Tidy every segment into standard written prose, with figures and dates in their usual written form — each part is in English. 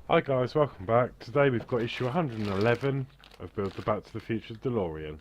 Hi guys, welcome back. Today we've got issue 111 of Build the Back to the Future DeLorean.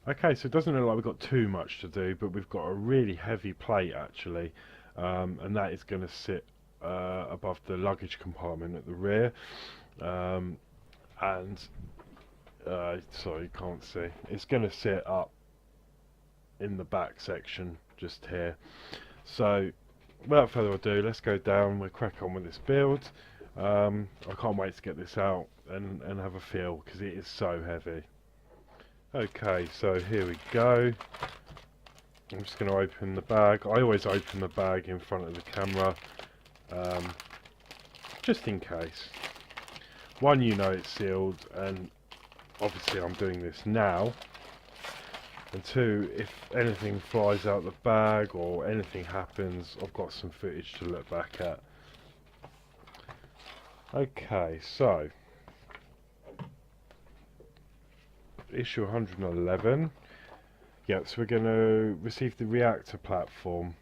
Okay, so it doesn't look like we've got too much to do, but we've got a really heavy plate actually, and that is going to sit above the luggage compartment at the rear. Um, and sorry, you can't see. It's going to sit up in the back section just here. So without further ado, let's go down. We'll crack on with this build. I can't wait to get this out and have a feel because it is so heavy. Okay, so here we go. I'm just going to open the bag. I always open the bag in front of the camera, just in case. One, you know it's sealed, and obviously I'm doing this now. And two, if anything flies out the bag or anything happens, I've got some footage to look back at. Okay, so issue 111. Yep, so we're going to receive the reactor platform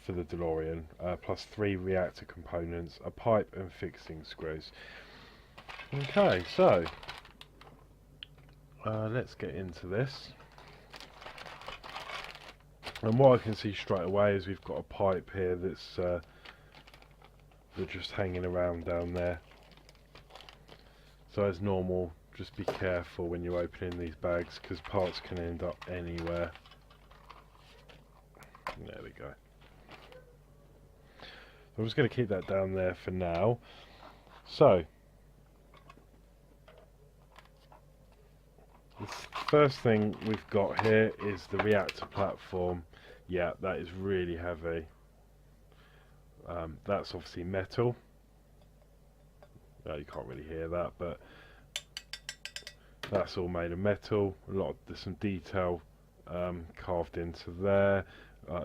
for the DeLorean, plus 3 reactor components, a pipe and fixing screws. Okay, so let's get into this. And what I can see straight away is we've got a pipe here that's just hanging around down there. So as normal, just be careful when you're opening these bags because parts can end up anywhere. There we go. So I'm just going to keep that down there for now. So the first thing we've got here is the reactor platform. Yeah, that is really heavy. That's obviously metal. You can't really hear that, but that's all made of metal. There's some detail carved into there.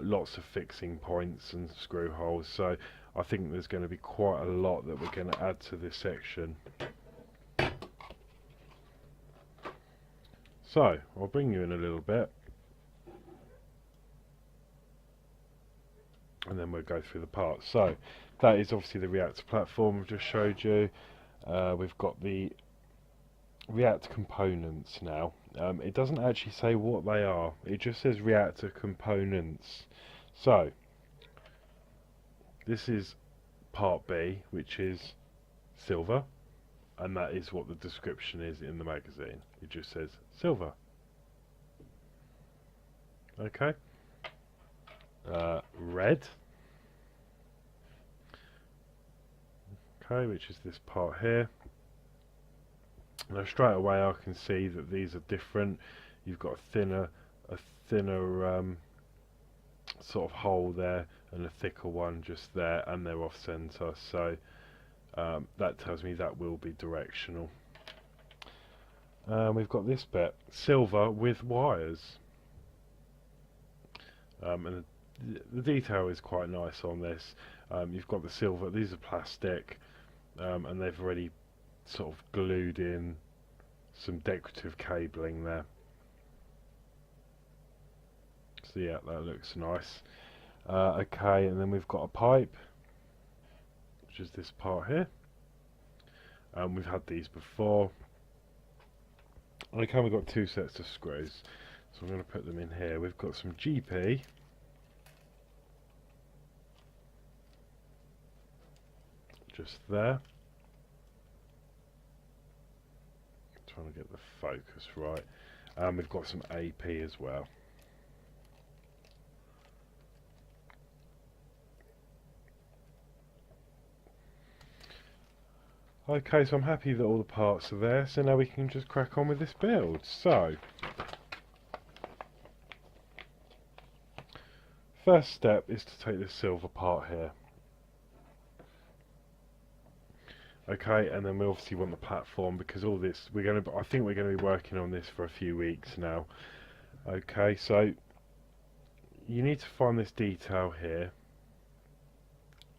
Lots of fixing points and screw holes. So I think there's going to be quite a lot that we're going to add to this section. So I'll bring you in a little bit, and then we'll go through the parts. So that is obviously the reactor platform I've just showed you. We've got the reactor components now. It doesn't actually say what they are, it just says reactor components. So this is part B, which is silver, and that is what the description is in the magazine. It just says silver. Okay. Red. Okay, which is this part here. Now straight away I can see that these are different. You've got a thinner sort of hole there and a thicker one just there, and they're off center, so that tells me that will be directional. We've got this bit, silver with wires, and the detail is quite nice on this. You've got the silver, these are plastic, and they've already sort of glued in some decorative cabling there. So yeah, that looks nice. Okay, and then we've got a pipe, which is this part here. We've had these before. Okay, we've got 2 sets of screws, so I'm going to put them in here. We've got some GP, just there. Trying to get the focus right. We've got some AP as well. Okay, so I'm happy that all the parts are there, so now we can just crack on with this build. So first step is to take this silver part here. Okay, and then we obviously want the platform because all this I think we're going to be working on this for a few weeks now. Okay, so you need to find this detail here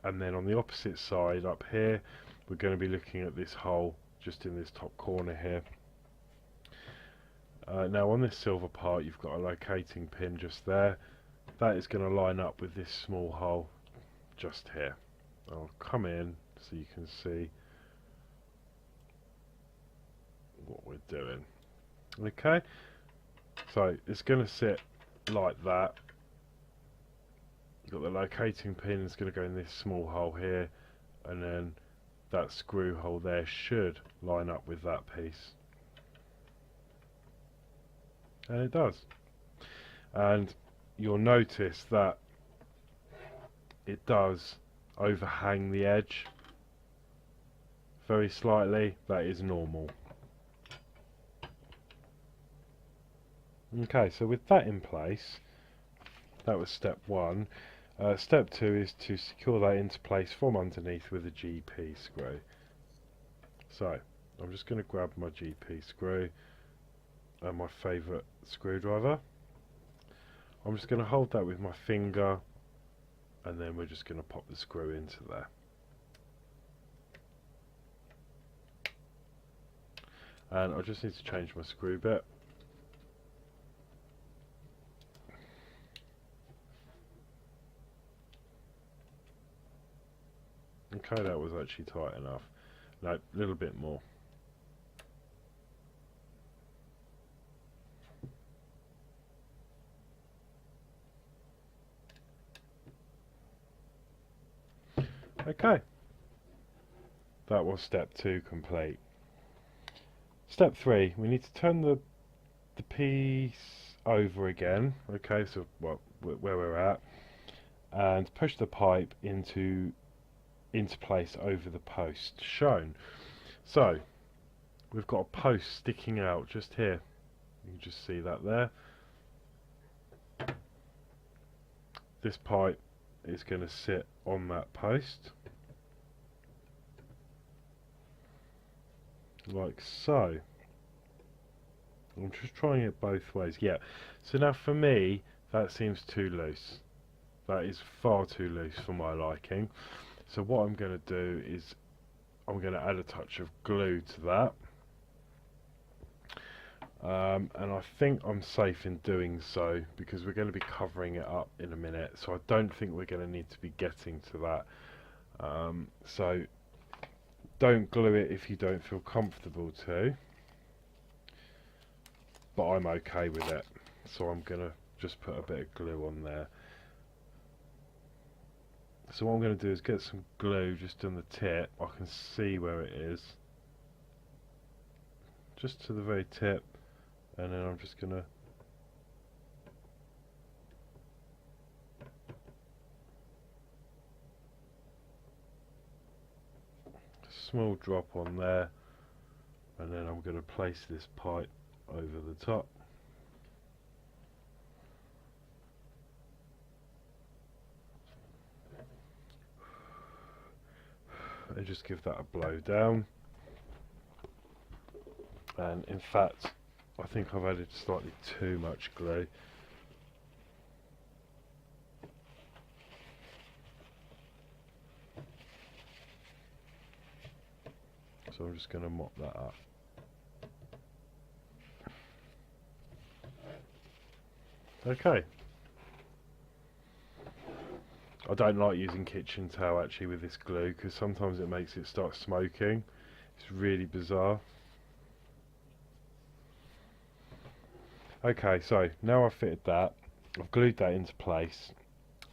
and then on the opposite side up here we're going to be looking at this hole just in this top corner here. Now on this silver part you've got a locating pin just there. That is going to line up with this small hole just here. I'll come in so you can see what we're doing. Okay, so it's going to sit like that. You've got the locating pin is going to go in this small hole here, and then that screw hole there should line up with that piece. And it does. And you'll notice that it does overhang the edge very slightly. That is normal. Okay, so with that in place, that was step one. Step two is to secure that into place from underneath with a GP screw. So I'm just going to grab my GP screw and my favourite screwdriver. I'm just going to hold that with my finger, and then we're just going to pop the screw into there. And I just need to change my screw bit. Okay, that was actually tight enough. No, a little bit more. Okay, that was step two complete. Step three, we need to turn the piece over again. Okay, so where we're at, and push the pipe into place over the post shown. So we've got a post sticking out just here. You can just see that there. This pipe is going to sit on that post like so. I'm just trying it both ways. Yeah, so now for me that seems too loose. That is far too loose for my liking. So what I'm going to do is I'm going to add a touch of glue to that, and I think I'm safe in doing so because we're going to be covering it up in a minute, so I don't think we're going to need to be getting to that. So don't glue it if you don't feel comfortable to, but I'm okay with it, so I'm going to just put a bit of glue on there. So what I'm going to do is get some glue just on the tip. I can see where it is, just to the very tip, and then I'm just going to small drop on there, and then I'm going to place this pipe over the top. And just give that a blow down. And in fact, I think I've added slightly too much glue. So I'm just going to mop that up. Okay. I don't like using kitchen towel actually with this glue because sometimes it makes it start smoking. It's really bizarre. Okay, so now I've fitted that, I've glued that into place,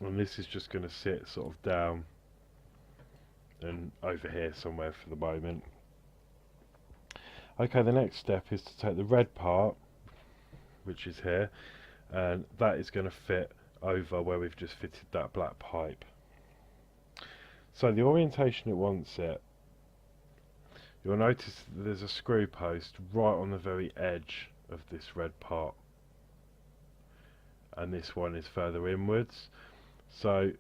and this is just going to sit sort of down and over here somewhere for the moment. Okay, the next step is to take the red part, which is here, and that is going to fit over where we've just fitted that black pipe. So the orientation it wants it, you'll notice that there's a screw post right on the very edge of this red part, and this one is further inwards. So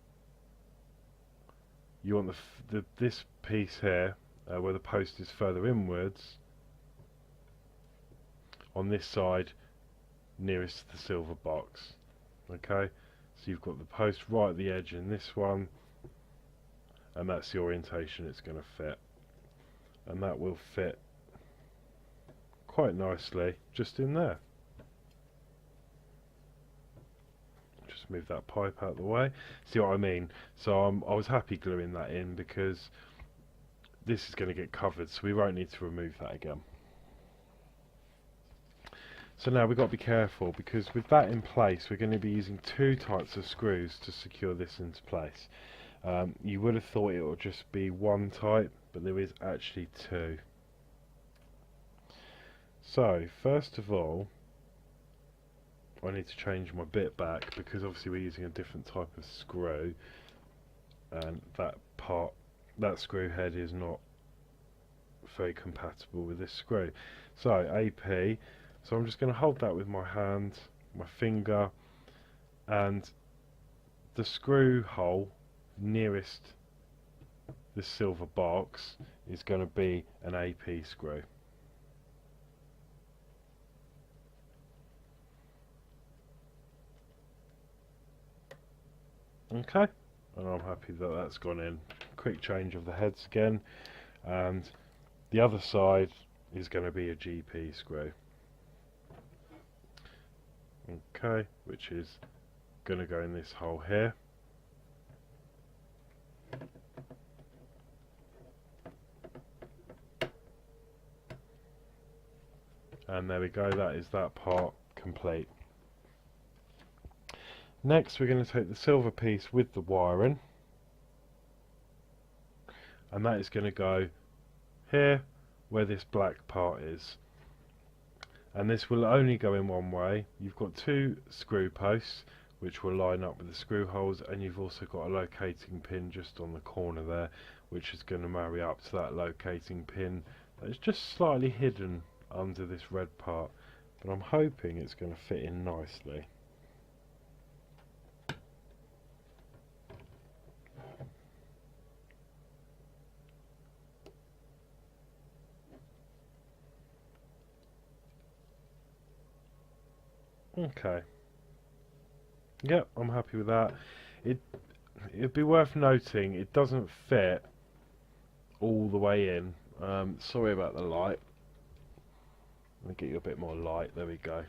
you want this piece here, where the post is further inwards, on this side nearest to the silver box. Okay, so you've got the post right at the edge in this one, and that's the orientation it's going to fit, and that will fit quite nicely just in there. Just move that pipe out of the way. See what I mean? So I was happy gluing that in because this is going to get covered, so we won't need to remove that again. So now we've got to be careful, because with that in place we're going to be using two types of screws to secure this into place. You would have thought it would just be one type, but there is actually two. So first of all, I need to change my bit back, because obviously we're using a different type of screw, and that screw head is not very compatible with this screw. So AP, so I'm just going to hold that with my hand, my finger, and the screw hole nearest the silver box is going to be an AP screw. Okay, and I'm happy that that's gone in. Quick change of the heads again, and the other side is going to be a GP screw. Okay, which is going to go in this hole here. And there we go, that is that part complete. Next we're going to take the silver piece with the wiring, and that is going to go here where this black part is. And this will only go in one way. You've got two screw posts which will line up with the screw holes, and you've also got a locating pin just on the corner there, which is going to marry up to that locating pin that is just slightly hidden under this red part, but I'm hoping it's going to fit in nicely. Okay. Yep, I'm happy with that. It'd be worth noting it doesn't fit all the way in. Sorry about the light. Let me get you a bit more light. There we go.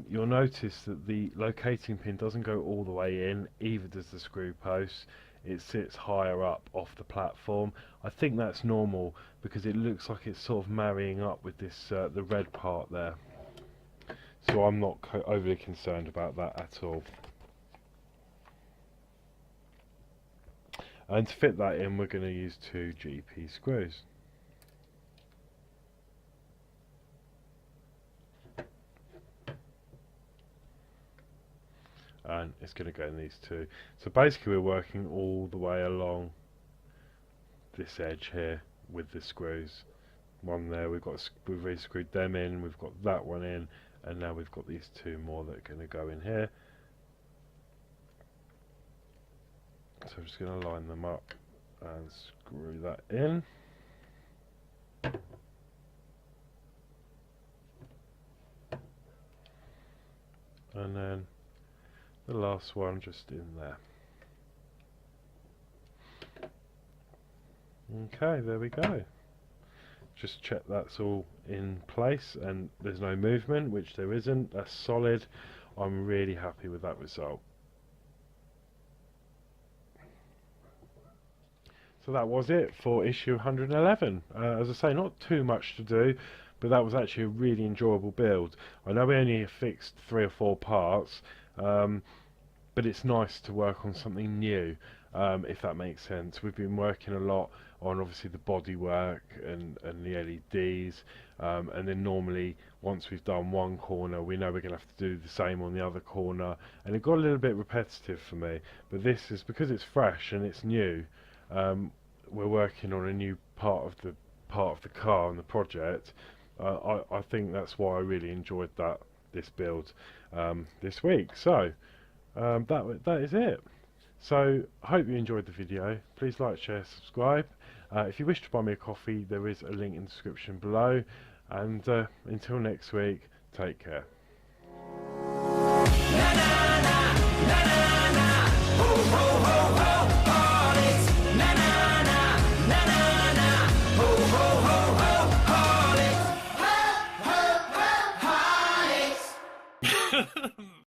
You'll notice that the locating pin doesn't go all the way in, either does the screw post. It sits higher up off the platform. I think that's normal because it looks like it's sort of marrying up with this the red part there. So I'm not overly concerned about that at all. And to fit that in, we're going to use two GP screws. And it's going to go in these two. So basically we're working all the way along this edge here with the screws. One there, we've really screwed them in, we've got that one in, and now we've got these two more that are going to go in here. So I'm just going to line them up and screw that in. And then the last one just in there. Okay, there we go. Just check that's all in place and there's no movement, which there isn't. That's solid. I'm really happy with that result. So that was it for issue 111. As I say, not too much to do, but that was actually a really enjoyable build. I know we only fixed 3 or 4 parts, but it's nice to work on something new, if that makes sense. We've been working a lot on obviously the bodywork and the LEDs, and then normally once we've done one corner we know we're going to have to do the same on the other corner, and it got a little bit repetitive for me. But this is because it's fresh and it's new. We're working on a new part of the car and the project. I think that's why I really enjoyed this build this week. So that is it. So I hope you enjoyed the video. Please like, share, subscribe. If you wish to buy me a coffee, there is a link in the description below. And until next week, take care. Na, na, na, na, na, na. Ho, ho, ho, ho, Horlicks. Na, na.